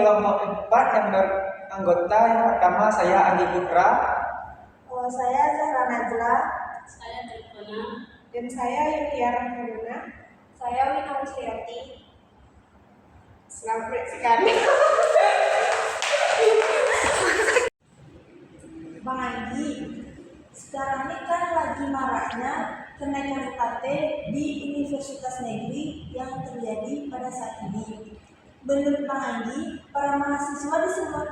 kelompok 4 yang beranggota yang pertama saya Andi Putra. Saya Zahra Najla. Saya Trifana. Dan saya Yukiara Haruna. Saya Wina Wustiati. Selamat menyaksikan. Bang Andi, sekarang ini kan lagi maraknya kenaikan UKT di universitas negeri yang terjadi pada saat ini. Menurut Bang Andi, para mahasiswa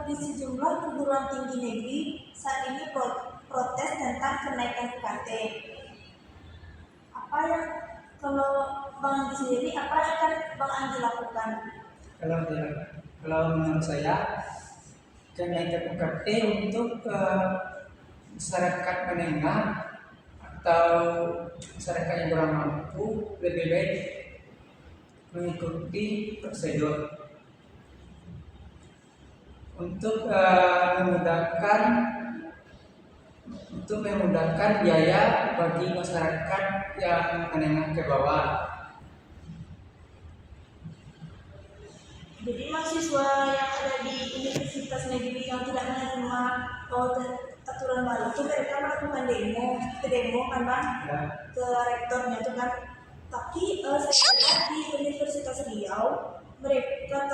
di sejumlah perguruan tinggi negeri saat ini protes tentang kenaikan UKT. Kalau Bang Andi sendiri, apa yang akan Bang Andi lakukan? Kalau menurut saya kenaikan UKT untuk masyarakat menengah atau masyarakat yang kurang mampu lebih baik mengikuti prosedur untuk memudahkan biaya bagi masyarakat yang menengah ke bawah. Jadi mahasiswa yang ada di universitas negeri yang tidak menerima aturan baru itu mereka melakukan demo kan Bang, Ya. ke rektornya itu kan. Tapi saya lihat di Universitas Riau mereka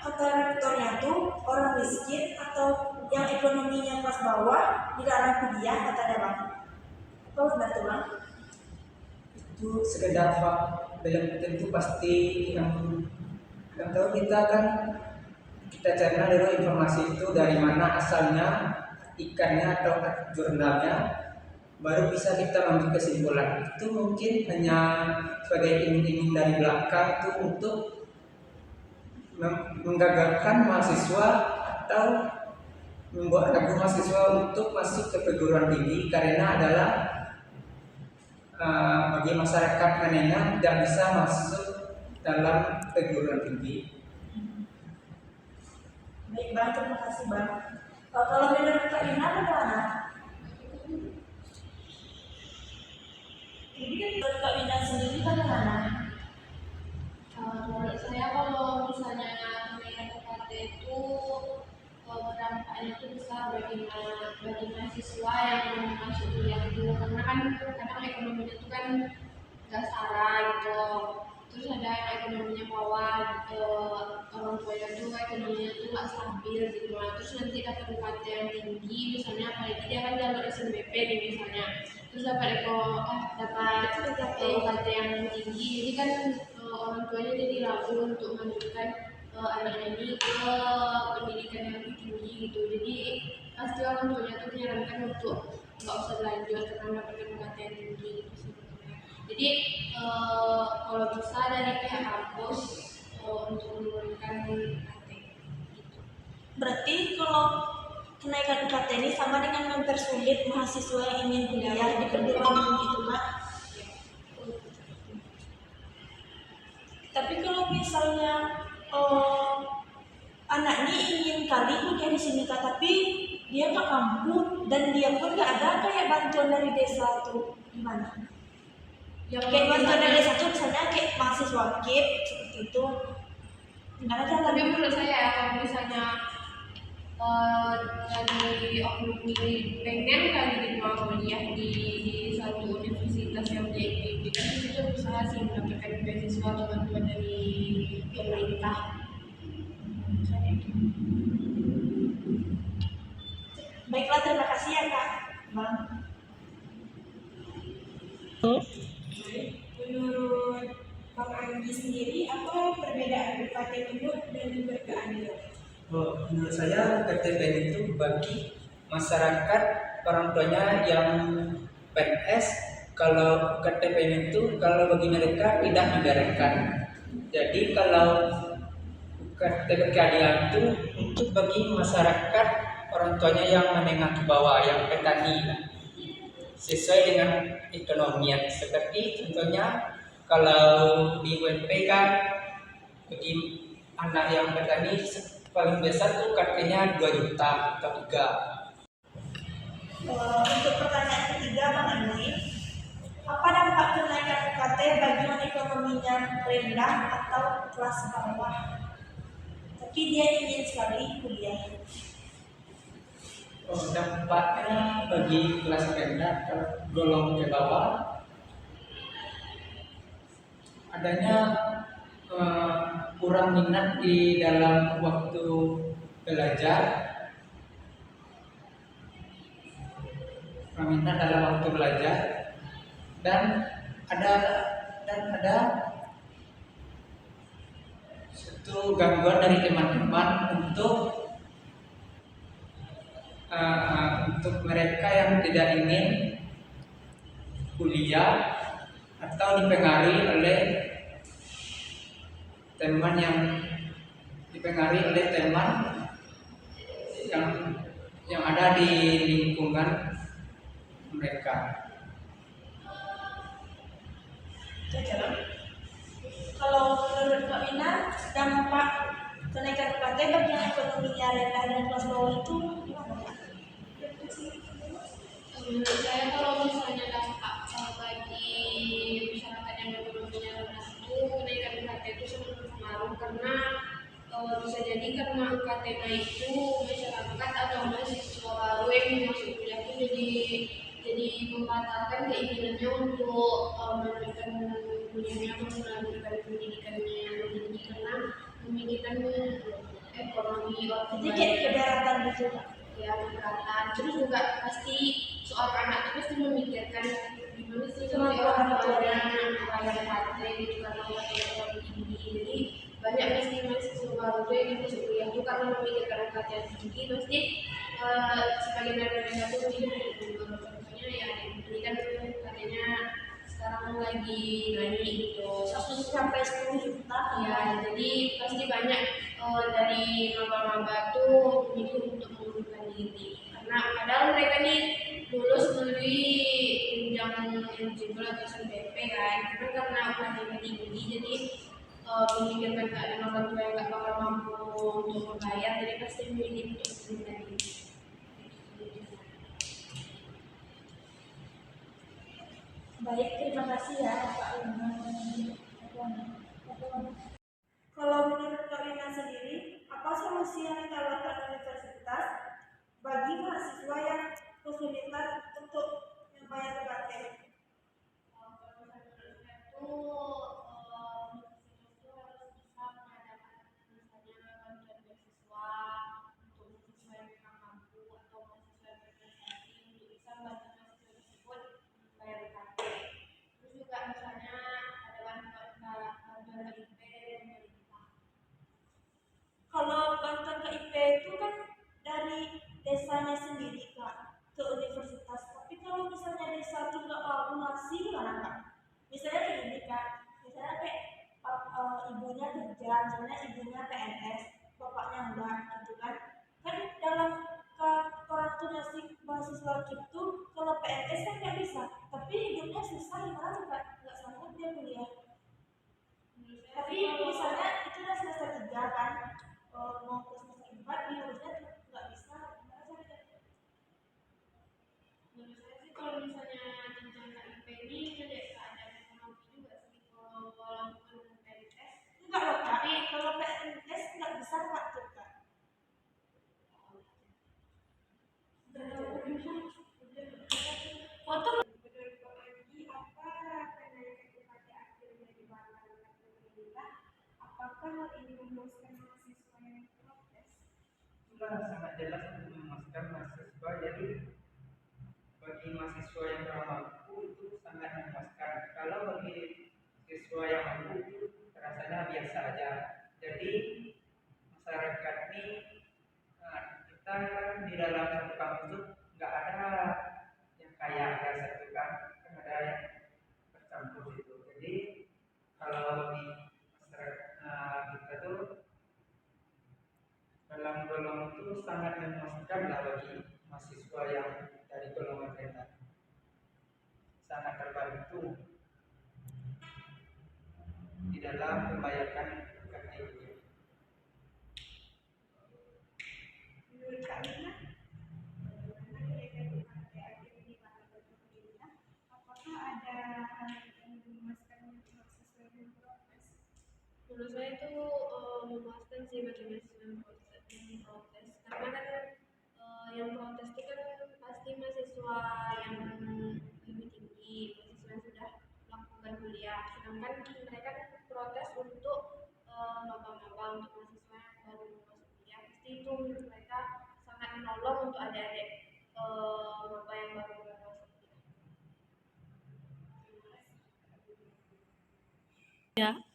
kata rektornya tuh orang miskin atau yang ekonominya kelas bawah dilarang kuliah katanya Bang. Apa benar tuh Bang? Itu sekedar belum tentu pasti yang tahu kita kan kita cerna dulu informasi itu dari mana asalnya, ikannya atau jurnalnya, baru bisa kita ambil kesimpulan. Itu mungkin hanya sebagai iming-iming dari belakang itu untuk menggagalkan mahasiswa atau membuat ragu mahasiswa untuk masuk ke perguruan tinggi karena adalah bagi masyarakat menengah tidak bisa masuk dalam perguruan tinggi. Baik Bang, terima kasih Bang. Kalau menurut Kak Ina bagaimana? Jadi kan menurut Kak Ina sendiri bagaimana? Menurut saya kalau misalnya kenaikan UKT itu berdampaknya itu besar bagi mahasiswa yang masuk kuliah itu karena kan kadang ekonominya itu kan nggak setara gitu. Terus ada yang ekonominya bawah gitu, orang tuanya tuh ekonominya tuh nggak stabil gitu. Terus nanti dapat UKT yang tinggi, misalnya apalagi dia kan jalur SNBP nih misalnya, terus dapat UKT yang tinggi, jadi kan orang tuanya jadi ragu untuk melanjutkan anaknya ini ke pendidikan yang lebih tinggi gitu. Jadi pasti orang tuanya tuh menyarankan untuk nggak usah lanjut karena mendapatkan UKT yang tinggi gitu sih. Jadi kalau bisa dari pihak kampus untuk menurunkan UKT gitu. Berarti kalau kenaikan UKT ini sama dengan mempersulit mahasiswa yang ingin kuliah di perguruan tinggi itu Kak? Tapi kalau misalnya anaknya ingin kali kuliah di sini Kak, tapi dia nggak mampu dan dia pun nggak ada kayak bantuan dari desa tuh gimana? Ya kayak bantuan dari desa tuh misalnya kayak mahasiswa KIP seperti itu. Gimana cara? Tapi menurut saya kalau misalnya dari oknum ini pengen kali di mau kuliah di satu universitas yang dia ikuti, kan itu berusaha sih mendapatkan beasiswa atau bantuan dari pemerintah. Baiklah, terima kasih ya Kak. Bang. Menurut Bang Anggi sendiri, apa perbedaan UKT Timur dan juga keadilan? Menurut saya KTPN itu bagi masyarakat orang tuanya yang PNS, kalau KTPN itu kalau bagi mereka tidak dibereskan. Jadi kalau KTP keadilan itu untuk bagi masyarakat orang tuanya yang menengah ke bawah, yang petani, sesuai dengan ekonomian. Seperti contohnya kalau di UMP kan bagi anak yang petani paling besar tuh KTP-nya 2 juta atau 3. Untuk pertanyaan ketiga Bang Andi, apa dampak kenaikan UKT bagi yang ekonominya rendah atau kelas bawah? tapi dia ingin sekali kuliah. Oh, dampaknya bagi kelas rendah golong ke bawah adanya kurang minat di dalam waktu belajar, kurang minat dalam waktu belajar, dan ada ada satu gangguan dari teman-teman untuk mereka yang tidak ingin kuliah atau dipengaruhi oleh teman yang ada di lingkungan mereka. Kalau menurut Kak Mina, dampak kenaikan UKT bagi yang ekonominya rendah dan kelas bawah itu gimana, Kak? Menurut saya kalau misalnya dampak bagi masyarakat yang ekonominya rendah itu kenaikan UKT itu sangat berpengaruh karena bisa jadi karena UKT naik itu masyarakat atau mahasiswa baru yang masuk kuliah itu jadi membatalkan keinginannya untuk melanjutkan kuliahnya atau melanjutkan pendidikannya yang lebih tinggi karena memikirkan ekonomi orang Jadi kayak keberatan gitu, Kak. ya keberatan. Terus juga pasti seorang anak itu pasti memikirkan gimana sih kalau orang tuanya bayar UKT gitu karena UKT tinggi. Jadi banyak pasti mahasiswa baru tuh yang masuk kuliah itu karena memikirkan UKT yang tinggi pasti sebagian dari mereka tuh mikir contohnya ya ini kan UKT-nya sekarang lagi naik gitu 1 sampai 10 juta. ya jadi pasti banyak dari maba-maba tuh mikir untuk mengundurkan diri karena padahal mereka nih lulus melalui jenjang eligible atau SNBP kan cuma karena UKT-nya tinggi jadi memikirkan keadaan orang tua yang gak bakal mampu untuk membayar jadi pasti memilih untuk mengundurkan diri. Baik, terima kasih ya Kak Lina. Kalau menurut Kak Lina sendiri, apa solusi yang ditawarkan universitas bagi mahasiswa yang kesulitan untuk membayar UKT? Kalau bantuan KIP itu kan dari desanya sendiri, Kak, ke universitas. Tapi kalau misalnya desa itu nggak mau ngasih gimana, Kak? Misalnya kayak gini, Kak. Misalnya kayak ibunya kerja, misalnya ibunya PNS, bapaknya enggak, gitu kan. Kan dalam orang tuh ngasih mahasiswa gitu, kalau PNS kan nggak bisa. Tapi hidupnya susah, gimana tuh, Kak? Nggak sanggup dia kuliah. Tapi misalnya itu udah semester 3 kan, mau ke semester 4 dia harusnya nggak bisa. Gimana caranya? Menurut saya sih kalau misalnya jenjang KIP ini ada keadaan ekonomi juga sih kalau walaupun PNS Enggak loh, Kak. Kalau PNS nggak bisa Kak tuh, Kak. Foto apakah hal ini memuaskan mahasiswa yang protes? Itulah sangat jelas untuk memuaskan mahasiswa. Jadi bagi mahasiswa yang kurang mampu itu sangat memuaskan. Kalau bagi siswa yang mampu itu rasanya biasa aja. Jadi masyarakat ini kita di dalam satu kampus itu nggak ada yang kaya satu kan ada yang bercampur itu. Jadi kalau di masyarakat kita tuh dalam golongan itu sangat memuaskan lah bagi mahasiswa yang dari golongan rendah, sangat terbantu di dalam membayarkan UKT ini. Menurut Kak Lina, bagaimana kenaikan UKT akhir ini pada pendidikan? Apakah ada hal yang memuaskan mahasiswa yang protes? menurut saya itu memuaskan sih bagi mahasiswa adik-adik bapak yang baru masuk. Terima kasih. Ya.